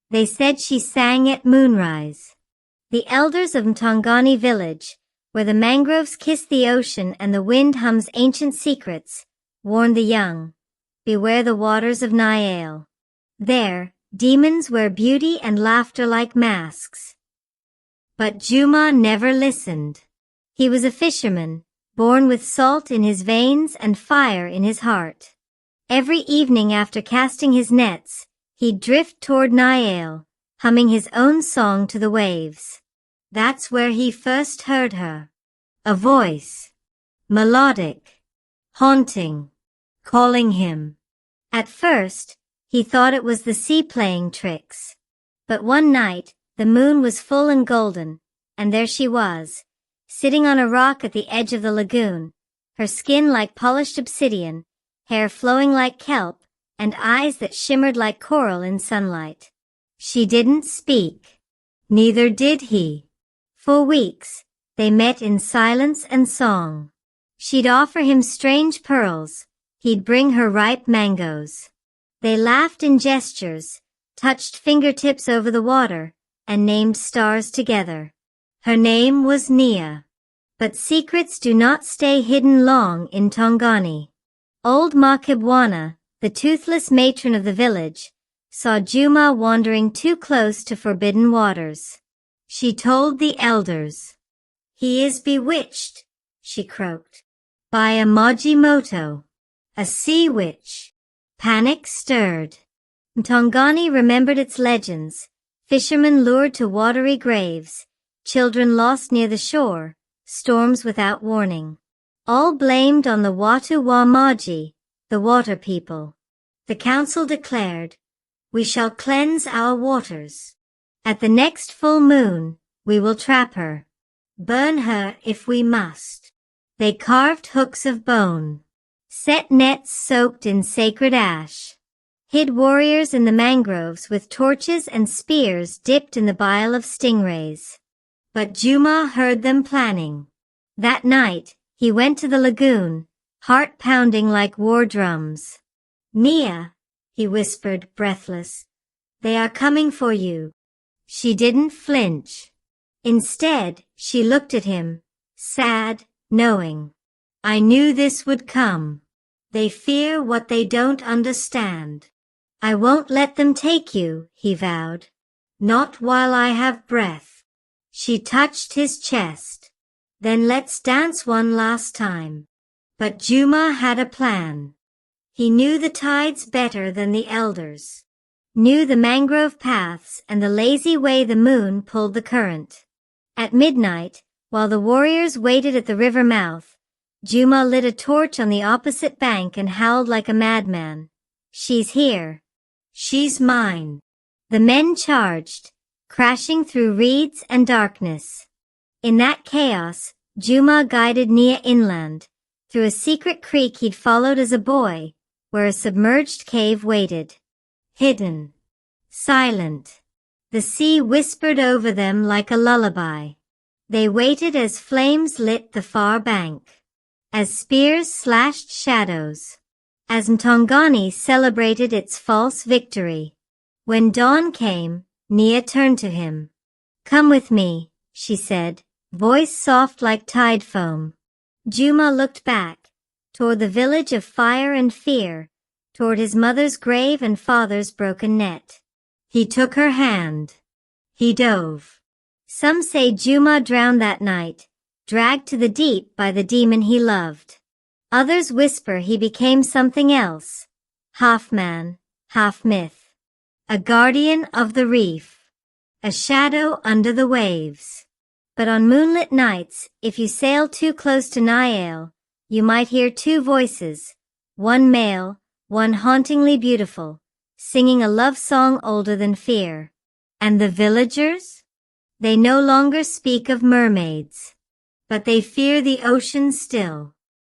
They said she sang at moonrise. The elders of Mtongani village, where the mangroves kiss the ocean and the wind hums ancient secrets, warned the young, beware the waters of Elle. There, demons wear beauty and laughter like masks. But Juma never listened. He was a fisherman, born with salt in his veins and fire in his heart. Every evening after casting his nets, he'd drift toward Elle, humming his own song to the waves. That's where he first heard her. A voice. Melodic. Haunting. Calling him. At first, he thought it was the sea playing tricks. But one night, the moon was full and golden, and there she was, sitting on a rock at the edge of the lagoon, her skin like polished obsidian, hair flowing like kelp, and eyes that shimmered like coral in sunlight. She didn't speak. Neither did he. For weeks, they met in silence and song. She'd offer him strange pearls, he'd bring her ripe mangoes. They laughed in gestures, touched fingertips over the water, and named stars together. Her name was Nia. But secrets do not stay hidden long in Tongani. Old Makibwana, the toothless matron of the village, saw Juma wandering too close to forbidden waters. She told the elders. He is bewitched, she croaked, by a Majimoto, a sea witch. Panic stirred. Mtongani remembered its legends, fishermen lured to watery graves, children lost near the shore, storms without warning. All blamed on the Watu Wa Maji, the water people. The council declared, "We shall cleanse our waters. At the next full moon, we will trap her. Burn her if we must." They carved hooks of bone, set nets soaked in sacred ash, hid warriors in the mangroves with torches and spears dipped in the bile of stingrays. But Juma heard them planning. That night, he went to the lagoon, heart pounding like war drums. "Nia," he whispered, breathless, "they are coming for you." She didn't flinch. Instead, she looked at him, sad, knowing. "I knew this would come. They fear what they don't understand. I won't let them take you," he vowed. "Not while I have breath." She touched his chest. "Then let's dance one last time." But Juma had a plan. He knew the tides better than the elders, knew the mangrove paths and the lazy way the moon pulled the current. At midnight, while the warriors waited at the river mouth, Juma lit a torch on the opposite bank and howled like a madman. "She's here. She's mine." The men charged, crashing through reeds and darkness. In that chaos, Juma guided Nia inland, through a secret creek he'd followed as a boy, where a submerged cave waited. Hidden. Silent. The sea whispered over them like a lullaby. They waited as flames lit the far bank, as spears slashed shadows, as Mtongani celebrated its false victory. When dawn came, Nia turned to him. "Come with me," she said, voice soft like tide foam. Juma looked back, toward the village of fire and fear, toward his mother's grave and father's broken net. He took her hand. He dove. Some say Juma drowned that night, dragged to the deep by the demon he loved. Others whisper he became something else, half man, half myth. A guardian of the reef. A shadow under the waves. But on moonlit nights, if you sail too close to Elle, you might hear two voices, one male, one hauntingly beautiful, singing a love song older than fear. And the villagers? They no longer speak of mermaids, but they fear the ocean still.